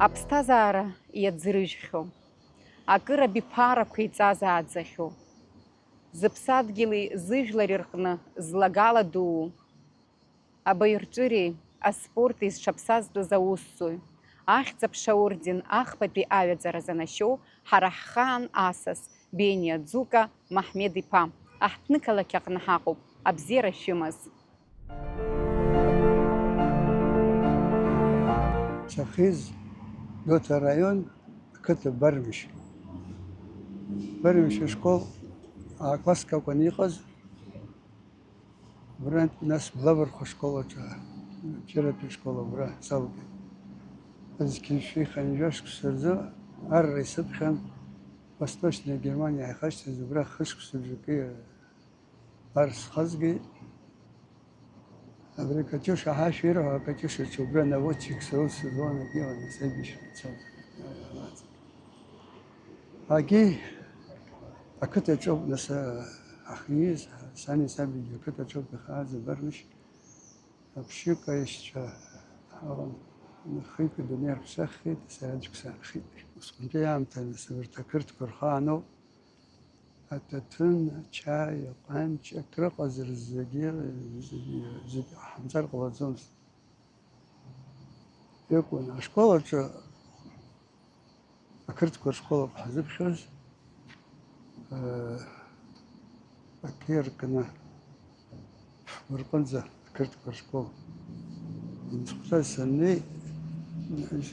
Аԥсҭазаара иаӡрыжьхьоу, акыраби ԥарақәа иҵазааӡахьоу, зыԥсадгьыли зыжәлари рҟны злагала дуу, абаирҿыреи аспорти зҽаԥсазтәыз аусзуҩ, ахьӡ-аԥша аорден ахԥатәи аҩаӡара занашьоу ҳара ҳхаан асас Бениа Ӡука Маҳмед-иԥа, аҳҭнықалақь аҟны ҳаҟоуп, абзиара шәымаз. Сахиз Дота район Кыта Бармиш. Бармиш школ класс какой иҟаз брат нас Блавархо школа черепи школа бра салги. Азкиши ханжашк сырза арры сыпхан Восточная Германия хашты зубра хышк сужуки арс хазги Абре Катюша хашира Катюша чубра наводчик соус сезона гева на следующий час. Аги акыта чоп нас ахиз сани саби акыта чоп хаз бармиш обшика еще خيك الدنيا بسخت ساعدك ساخت وسكنت يامتن سبرتكرت كرخانو أتتن شاي قانش أكرق أزر الزجير زج حمزر قوازونس يكون أشكالك أكرت كرشكال بحزب خز أكير كنا برقنزة أكرت كرشكال نسخة سنة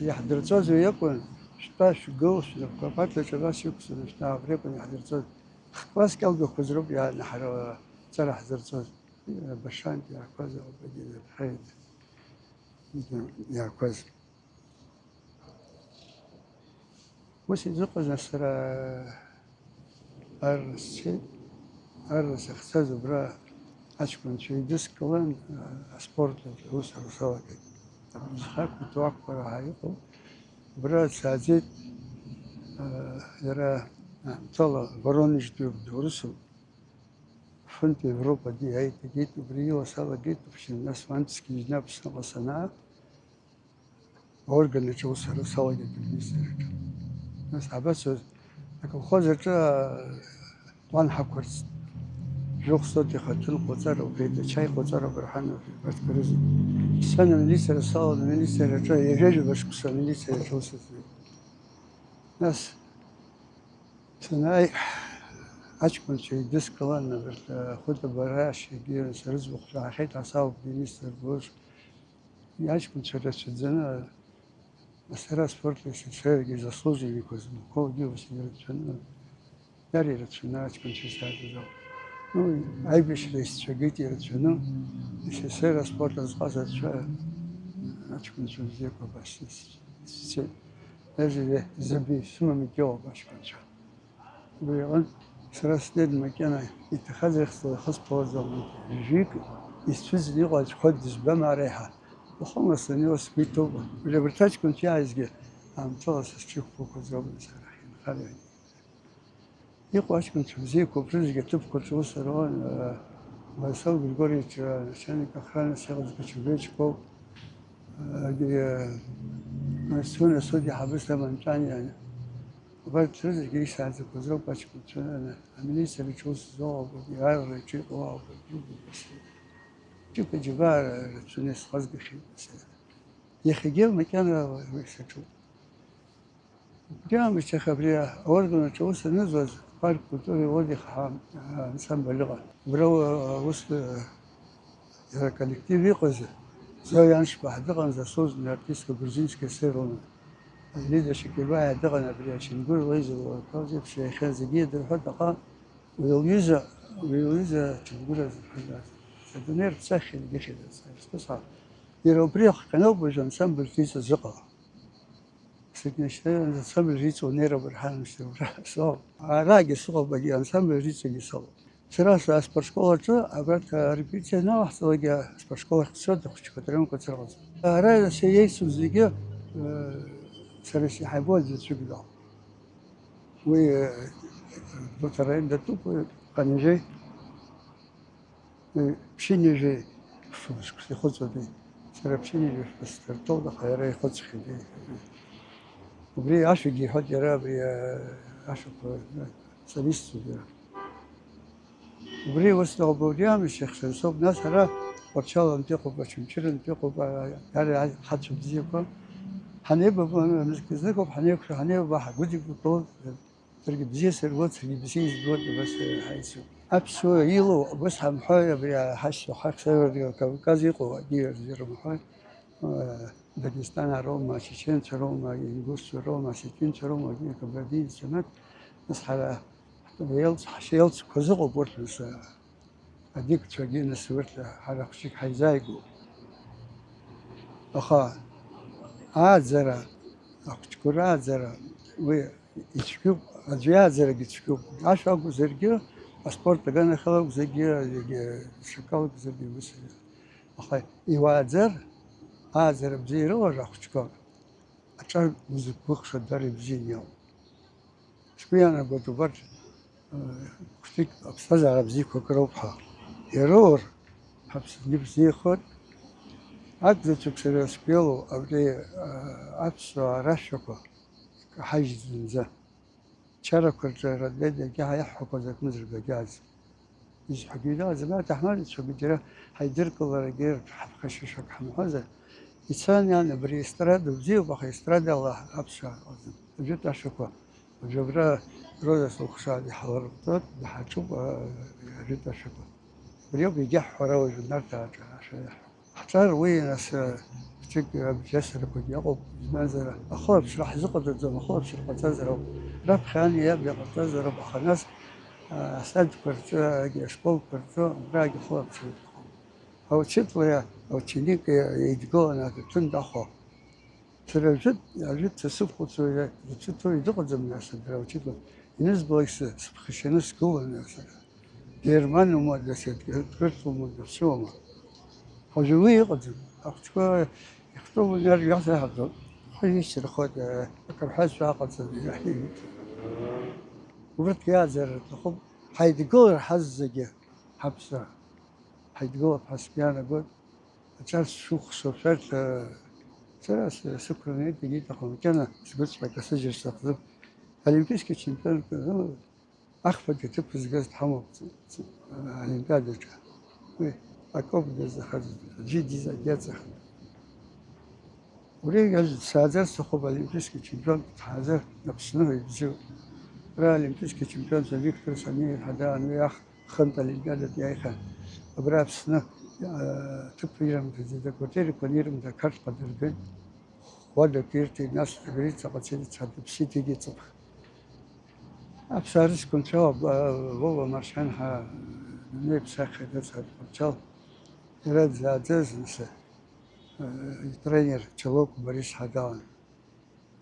يحضر تزوج ويكون شتاش جوش لقطات لشغاش يكسر شتاع بريكون يحضر تزوج خلاص كلبي خزروب يا نحر ترى حضر تزوج بشان يا كذا وبدي الخير يا كذا وش يزق نصر أرس اختزو برا أشكون شيء ديسكولن سبورت وسر وصلك خاك متوقع هايقو برا سازيت يرى طلع برونج دورسو فنت أوروبا دي هاي جيت بريو وصل جيت في الناس فانتسكي جناب سنة صناعة أورجن اللي توصل وصل جيت بالميسر ناس عباس لكن خذت طان حكورس جوخ صوتي خطل قطر وبيت شاي قطر برحانة في بس كرزي السنة من لسه رسالة من لسه رجع يجي بس قصة من لسه توصل ناس سناي أشكون شيء ديسكلان خد براش يجي سرز بخشى حيت عصاب بينيستر بوش أشكون شيء رسالة مسيرة سبورت لسه يجي زصوجي بيكوز هو جيو بس يرتشنا داري يرتشنا أشكون شيء ساعد ну, айбиш рейс чагит ярчуну, сера спорт азгазат ча, ачкун чунзе ко башис. Се ежеве заби сумами кё башкун ча. Бuyurun sırasında makine اتخاذ خاص بوزم جيك يستفز لي قال خدش بماريها وخلص نيوس بيتو اللي برتاج كنت عايزه عم تواصل تشوف فوق زوج صراحه خلي يقواش كنت زيكو برز جتب كنت وصلون بسوي بالقرية عشان كخران سيغز كتشوفيشكو مسؤول سودي حبسها من تاني يعني وبعد ترزق جيش عند كوزو باش كنت أنا عملي سبي تشوس زوج وبيعار رجيك واو جيب جبار تونس خاص بخير بس يخجل مكان ويسكتو جام مش خبريه أورجنا تشوس نزوز فرق كتوري ودي خام إنسان بلغة برو وصل إذا كولكتيف يقص زي يعني شبه دغن زي صوز نرتيس كبرزينش كسيرون اللي ده شكل واحد دغن أبرياش نقول ويزو كوزي بشيء خازي جيد الحد قا ويوزا تقول الدنيا تسخن جيد تصحى يرو بريخ كانوا بجن سامبل فيس الزقة سكنشتاي سامبل ريتو نيرو برهان مستوى صو راجع صوب بجي سامبل ريتو جسوا سراس أسبرشكولة أبرت ريبيتشي نوع صوجا أسبرشكولة اقتصاد خش كترون كترون راجع شيء سوزيجا سرش حيبول جت كده و بترين ده توب كان بشيني جي فمش خذ ده سر بشيني بس ترتو ده خير خذ خدي وبري عشو جي حد يرى بري عشو سبيستو يرى وبري وصلوا بوديام الشيخ سنسوب ناس هلا وتشالا نتيقوا بشمشير نتيقوا يعني حد شو بزيكو حنيبة مسكزنكو حنيبة بحق ودي بقول ترجع بزيس الوقت ترجع بزيس الوقت بس حيسو أبسو يلو بس هم حاجة بري حش حق سير كذي قوة دير زير محاي داغستان روما شيشين روما إنجوس روما سكين روما كبردين سمت بس على يلص حشيلص كزغو بورتلس هذيك تشاقين السويت على خشيك حيزايقو أخا عاد زرا أخشكور عاد زرا و يشكوب أجيال زرا يشكوب عاش أقو زرقيا أسبورت تجانا خلاص زرقيا شكاو زرقيا بس أخا يواد زر عاد زرا بزيرو ولا أخشكور أشار مزبوخ شداري بزين يوم شوي أنا قلت برج كتيك أبصز على بزيك وكروبها يرور حبس نبزي خود عقد تكسر سبيلو أبدي أبص رشقة حاجز زه شارك الردد جاه يحكوا ذاك مزرق جاز إيش حقيقة زمان تحمل شو بجرا هيدرك الله غير خششك حمزة إنسان يعني بري استراد وزيو بخي استراد الله أبصر وجدت أشكو وجبرا روزة سوخشادي حضر بطوط بحاجوب جدت أشكو اليوم يجح وراوي النرتا عشان اختار وين ناس تك بجسر كنت يقوم نازل أخوب شرح زقد الزم أخوب شرح تزرع رب خاني يبي تزرع بخناس سد كرت يشبول كرت براجع خوب شرح أو تشتوي أو تشنيك يدقون تند أخو ترى جد جد تسبق تسوي تسوي دقد زم ناس ترى وتشتوي بالنسبة لك سبخشنا سكول الناس جيرمان وما دسيت كرت وما دسوما حجوي قدم أختوا يختاروا يرجع سهل خيش الخود كم حاجة عقد يعني وبرت يازر تخب حيدقول حزجة حبسة حيدقول حسبيانا قول أجل شوخ سوفرت ثلاث سكرانيت جيت أخو كان سقط لك سجل استخدم الإمكيس كتشمبيون أخفق تبز جاز حمو الإمكاد أكوب جاز خرج جدي جاز خرج وليه جاز سادر سخوب الإمكيس كتشمبيون حاضر نفسنا يبزو را الإمكيس كتشمبيون زبيكتور سمير هذا أنا خنت الإمكاد يا خان أبراب سنة تبيرم تزيد كتير كنيرم ذكرت قدر بين وده كيرتي ناس تبريد تقصيد تحدث بسيتي جيت أبصارش كنت شاب بابا مرشانها نيب ساخي درسها كنت يرد زادز نسا ترينر تشلوك بريس حدان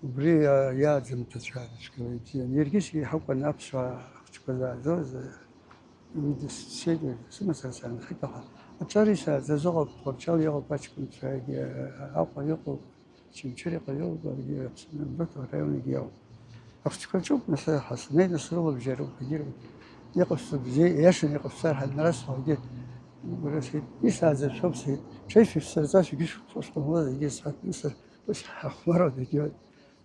وبري يازم تشارش كويتي يرجيش يحب النفس وكذا زوز يدس شيء سمع سرسان خطها أبصارش زوج برشال يوم باش كنت أقوى يوم شمشري قيوم برجع بسنة بطل ريوني جيو أفتكر شوف مثلا حسنين الصروب بجرب كثير يقف بزي يشن يقف سار هالناس وجد ورسيد يساعد شوف سيد شايف في السرزاش يجيش وش هو يجي ساعات مصر بس مرة دجاج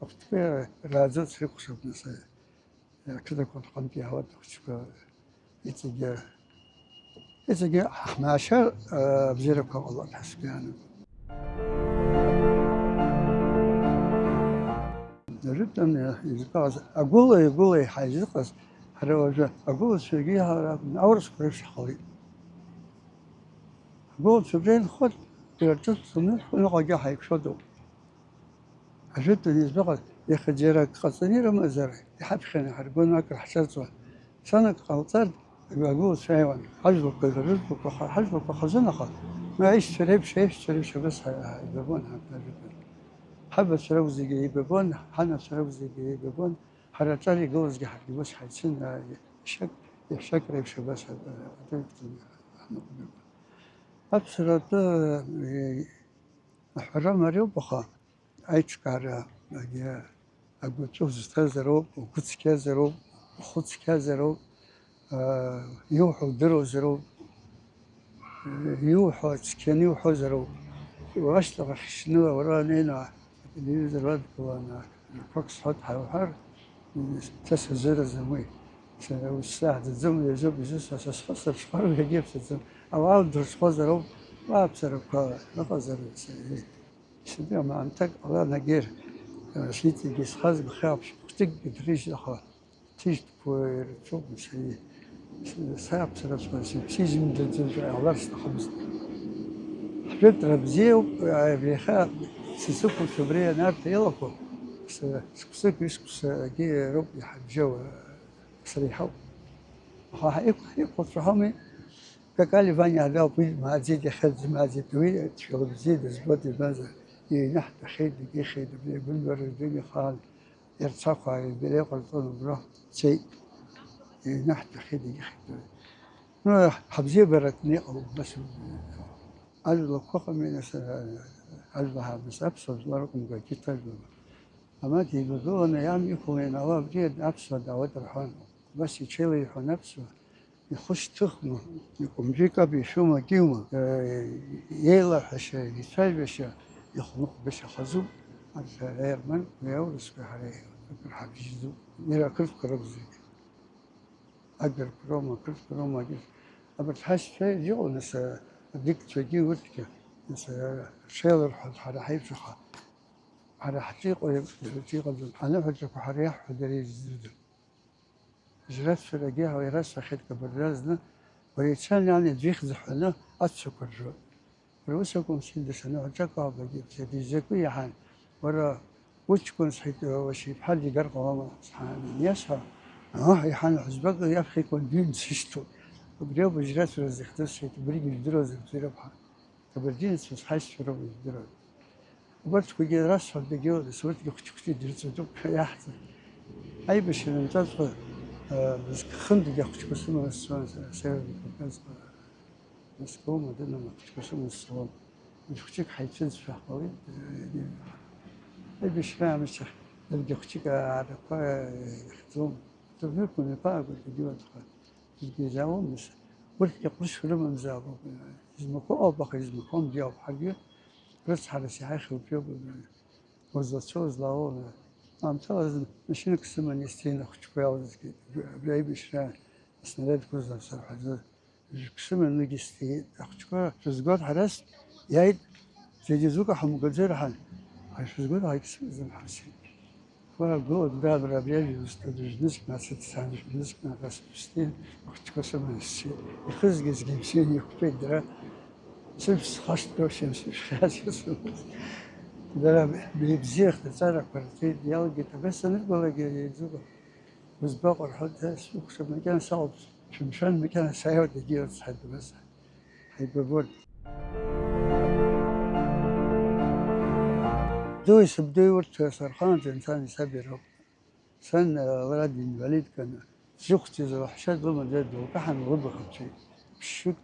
أفتكر رازات سرق شوف مثلا كذا كنت قمت هوا أفتكر يتجا ماشى بزيرك والله حسب يعني جدا يزقاز أقول حيزقاز هروجا أقول سجيها أورس كريش خالي أقول سبرين خد يرجع سنة نقجع هيك شدو أجد يزقاز يخجرك قصني رم زرع يحب خنا هربون أكره حشرته سنة قلطر أقول سايوان حجبك رزقك حجبك خزنة خل ما عيش شريب بس يبون حب شرب زي ببون حنا شرب زي ببون حرتالي جوز جحد بس حيسن يشك ريب شباس أبصرت حرام مريو بخا أيش كارا أجا أقول شوف زتازرو وكتس كازرو وخدس كازرو يوحو درو زرو يوحو تسكن يوحو زرو واشتغل خشنو ورانينا اللي زراد كوانا فوكس حط حوحر تسع زر زموي والساعة الزم يزوب يزوس أساس خسر شخر يجيب تزم أو عود درس خزر ما بسرب كا لا خزر سيدي ما أنتك الله نجير شيتي جيس خز بخاب شتك دريش دخل تيجي بوير شوف مسي ساعة بسرب شخر سيجي من الزوج الله خمس حبيت ربزيو بيخاف سيسوكو شبرية نار تيلكو سكسك يسكس جي ربي حجو صريحة يقول رحمي كقال فاني هذا بيل ما زيد يخد ما زيد وين تشغل بزيد زبط المنزل ينحت خيد يجي خيد بالبر الدنيا خال يرتقى بلا قلطون بروح شيء ينحت خيد يجي خيد حبزي برتني أو بس أجل كوخ من أجلها بس أبصر لكم كتير أما كي يقولون أيام يكون نواب جيد أبصر دعوت الحين بس يشيل يحون نفسه يخش تخمه يقوم جيكا بيشوما جيوما يلا حشا يتفلبش يخنق بش خزو الغير من ويورس بحريه أكل حبيزو يرى كل كربزي أقدر كروما جيس أبتحس في جو نسا أديك تجي ورتك نسا شيل الحد حدا حيفشخه على حقيقة أنا فكرة حريح حدري الزود جرات في رجيها ويرسى خد كبرزنا ويتشان يعني جيخ زحنا أتشكر جو روسكم سيد سنة وجاكوا بجيب سيدي زكوية حان ورا وتكون صحيت وشي بحال يقرقوا وما سبحان يسها يحان حزبك يبخي يكون دين سيستو وبريو بجرات في الزختوس سيد بريق الدروز بزيرو بحال كبردين سبحان في روب الدروز وبرت كوجي راس الدجاج سويت له كتير درت دوك يحت أي باش ننتظر بس خندق ياخد كسم السوان سير بس مسكوم ودنا ما كسم السوان مش كتير حيتفز في حوالي أي باش لا مش نلقى كتير على قا يختم تبنيكم يبقى بالجوات الجزاوم بس قلت يقولش فيلم مزابو يزمكو أو بقى يزمكم دياب حاجة بس على سياحي خلفيه وزاتشوز لاون عم تلاز ماشي نكسم نستين أخش بياوز بلاي بشرا سنرد كوزا صراحة كسم نجستي أخش كوا فزقات حرس يعيد تجزوك حمو قدر حن فزقات هاي كسم زين حسين فقول بعد ربيعي يستدرج نسك ما ستسانج نسك ما بس بستين أخش كسم نسي يخز جزء بسين يخبي درا سبس خشت دوشيمس خاص ده بيبزيخ تتعرف كرتي يلقى بس نقول لك يزوق وزباق الحد سوق شو مكان صعب شو مشان مكان سيارة تجي تصحد بس هيبقول دويس بدوي ورت سرخان إنسان يسبر سن ولد الوليد كان زوجتي زوحشات ضمن جد وكحن غبخ شيء بشوك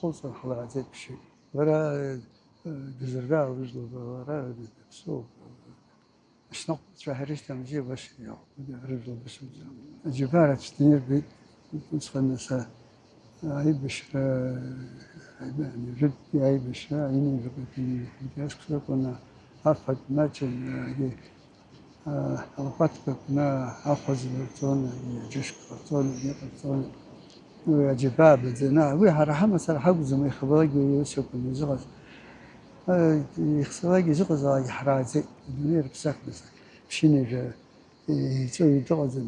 خلص الخلاص زيت بشيء ورا جزرقاء ورجل ورا سوق شنو شهريش تمجي باش رجل باش جبارة تستنير بيت نسخة النساء هاي باش يعني جد هاي باش يعني جبتني كاسكو كنا أفضل ماتن أوقات كنا أخذ التون جيش التون التون وجباب الزنا ويها رحمة صار حق زمي خبرك ويوسف الزغز يخسرك زغز يحرازي الدنيا بسك بس بشيني يسوي تغز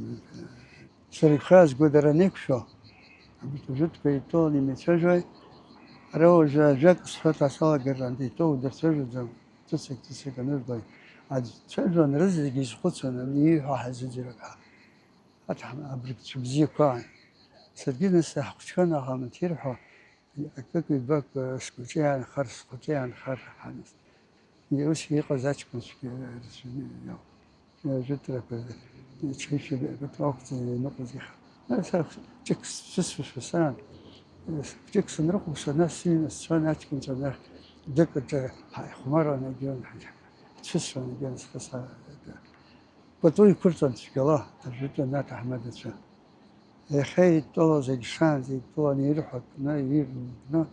شريك خاص قدرنيك شو بتوجد في توني متشجع روج جاك صفات عصا قرندي تو درسوج زم تسك نرضي عاد تشجع نرزق يسقطنا مني واحد زجرك أتحم أبرك تبزيك صدقني الساحة كنا هم تيرحوا أكيد باك سكوتيان خر سكوتيان خر حنس يوش هي قزاتش كنت يا جت لك تشوف بتوقت نقص يخ أنا صار تك سس سنة تك سنروح وسناس سين السنة كنت أنا دكت حمارة أنا جون تفس أنا جون خسارة بتوي كرتون تشكله تجربة نات أحمد تشا خير طلع زي الشان زي طلع يروح نا يروح نا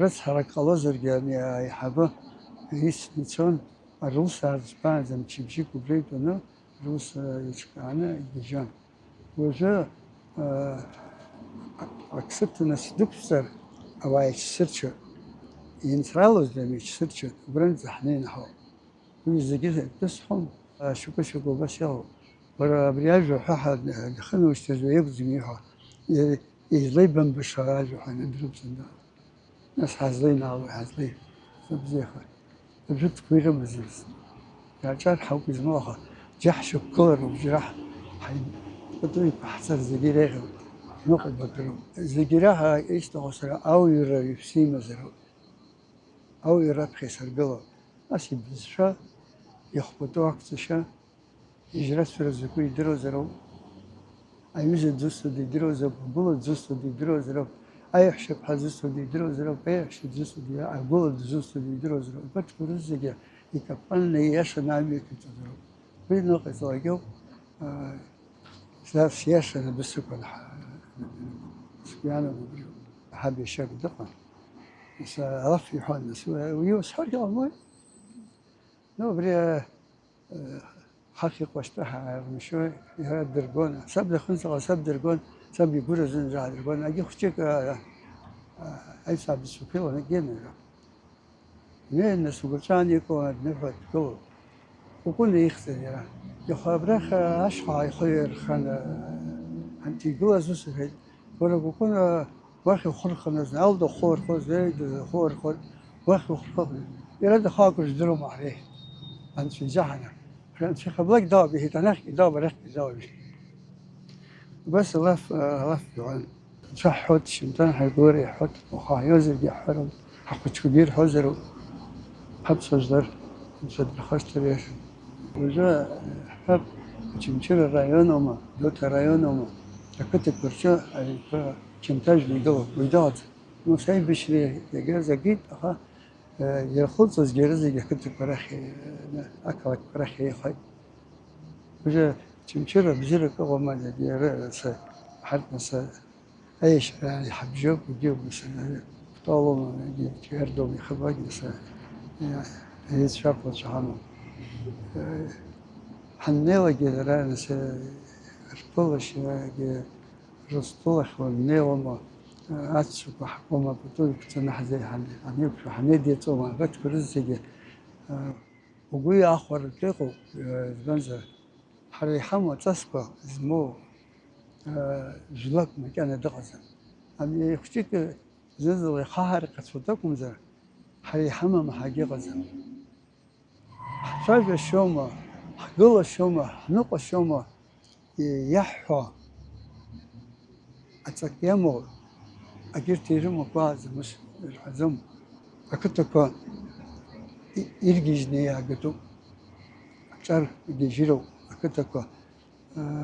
رس حركة الله زرقاني أي حبة يس نتشون الروس هذا زم تشيبشي كوبريتو روس يشكانا يجان وجا أكسبت ناس دكتور أو أي سيرش ينترالوز لما يسيرش برند زحنين هاو ويزجيه بسهم شوكو بس ياو برا برياجو حاحة دخلنا واشتجوا يبزميها يزليبن بالشراج وحنا ندرب سندا ناس حازلين أو حازلين سبزيخة بجد كبيرة مزيز كان حوك زموخة جحش الكور وجرح حين بدو يحصل زجيرها نقل بدرو زجيرها إيش تغسر أو يرى يفسي مزرو أو يرى بخسر قلو أسي بزشا يخبطوا أكتشا يجرس في الزكوي يدرو زرو أيوز الزوستو دي درو زرو بقول الزوستو دي درو زرو أي حشب حزوستو دي درو زرو أي حشب زوستو دي أقول الزوستو دي درو زرو بتكون الزجاج يكفلنا ياش نعمل كتير زرو بينو قصايو لا سياسة بسكون سكيانا بيجو حاب يشاف دقة بس عرف يحول نسوي ويوس حرق الله نو بري حقيق واشتها مشوي يا درجون سب خنزة سب درجون سب يقول زنجة درجون أجي خشيك أي سب سكيل ولا جينا نه الناس وقتان يكون نفط كله وكل يختار يخبرك أشقى خير خان أنت جوا زوجك ولا بكون واخد خلق نزل أو ده خور زيد خور واخد خلق يرد خاطر جدرهم عليه أنت في جهنم أنت في خبرك دابي هي تناخ دابي بس لف يعني شحوت شمتان حيقوري حوت وخايوز يحرم حقت كبير حزر حبس صدر صدر خشتريش وجاء حب تمشير الريون وما دوت الريون وما كنت برشا كمتاج بيدو ويداد مو ساي بشري يجاز أكيد أخا يخلص جرزي كنت برخي أكلك برخي خي وجاء تمشير بزيرك وما جرى حد مثلا أيش يعني حب جوب وجوب مثلا طالما يردوا يخبرك مثلا هي شافوا شحنوا حنيلا جدرا مثلا رطلش رستلخ والنيل ما أتشوف حكومة بطول كتنا حزي حنيب حنيدي توما بس كرزي وقوي آخر تلقوا زبنزة حري حمو تسقى زمو جلك مكان دغزة أم يختيك زنزل خاهر قصفتكم زر حري حمو محاجي غزة شايف الشومة قول الشومة نق الشومة يحوى أتكيمو أجير تيرمو باز مش الحزم أكتب يرجعني أكتب أكثر يجيرو أكتب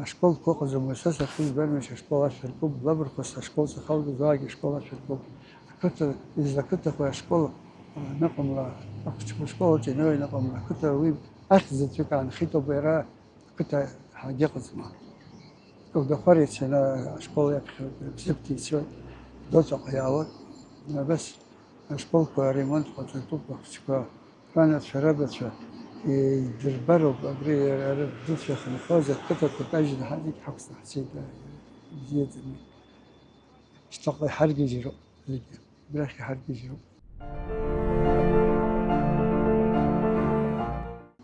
شكول كوخ زموسس خيز برمش شكول أشركوب لبر خص شكول سخال زاج شكول أشركوب أكتب إذا كتب شكول نقم لا أكتب شكول جنوي نقم لا كتب ويب أخذ تلك عن خيطو بيرا كتب حاجة قزمة ودخلت سنة شكول يبخر بسبتي شوي دوت قياوة بس شكول كريمونت قلت تطبخ شكول كانت شربت يدربروا بأبري دوت خلفوزة كتب كنت أجد هذيك حبس حسيت زيادة اشتغل حرق يجرو براخي حرق يجرو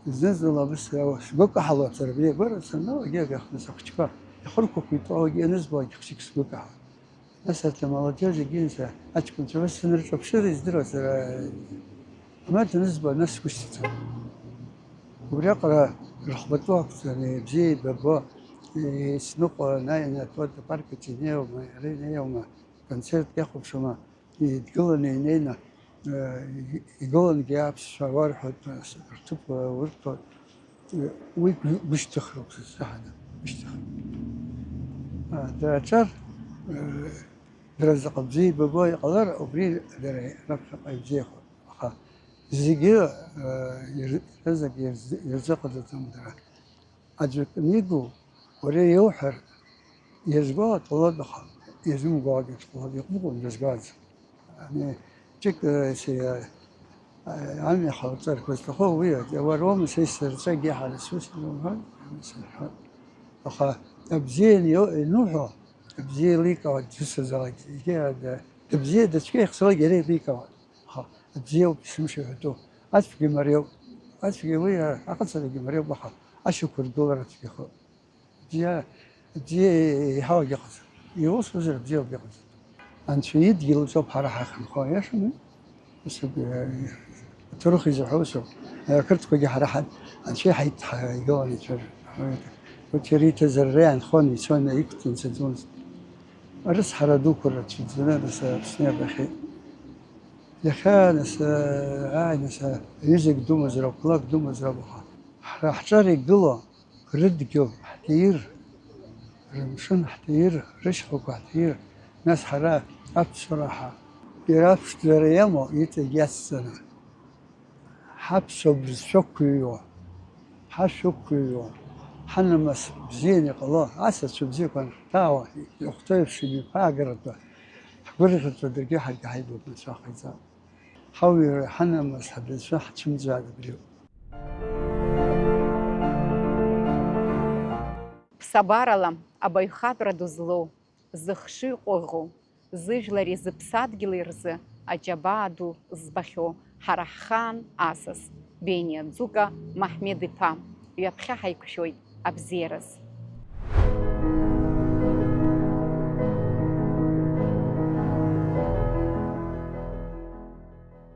الزنزلة بس سبوك حلوة تربية برا سنة وجاب ياخذ سكتشكا يخرجوا في طاقة نسبة يخشيك سبوك حلوة نسأل لما رجع جينسا أتكون بس نرجع بشر يزدرس ما نسبة ناس كشتة وبرقرا رخبة وقت يعني بزيد بابا سنوق ناين تود بارك تينيا وما يرينا وما كونسرت ياخذ شما يتقولني نينا يقولن جاب شوارع حد رتب ورطة ويش تخرج في السحنة مش تخرج ده درزق بزي باباي قدر أبريل دري رفق بزي خا زيجي رزق يرزق ده تمدرا أجل نيجو وري يوحر يزقات والله بخا يزم قاعد والله يقبضون يزقات يعني تك سي عمي خاطرك بس تخو ويا وروم سيسر تجي على سوس هذا أخا أبزين نوحو أبزين ليك أو جس زاج هذا أبزين دتشكي خسر جري ليك أو أخا أبزين بسمشي هدو أتفقي مريو أتفقي ويا أقصد أتفقي مريو بخا أشكر دولار أتفقي خو أبزين هاو يقصد يوصل زر أبزين بيقصد أنت في يد يلزم حرحة خمخويا شنو بس تروح يزحوسو كرت كوجي حرحة عن شيء حيت يقولي تر وتريت زرعان خوني سونا يكتن سدون أرس حردو كرت في الزمان بس سنة بخير يا خانس نس يزق دوم زرب كلاك دوم زربها راح جاري قلا رد جو حتير رمشن حتير رشخو حتير ناس حرا أبصراحة يرافش دريامو يتجسنا حبسو بشكيو حشكيو حنمس بزيني الله عسى تبزيكون تاوى يختار شي بفاقرته حقرته درجي حق حيدو بنساخيزا حاوي حنمس حبسو حتشم زاد بريو Ԥсабарала абаҩхатәра ду злоу, зыхшыҩ ҟәыӷоу, зыжәлари зыԥсадгьыли рзы аџьабаа ду збахьоу ҳара ҳхаан асас Бениа Ӡука Маҳмед-иԥа ҩаԥхьа ҳаиқәшәоит абзиараз.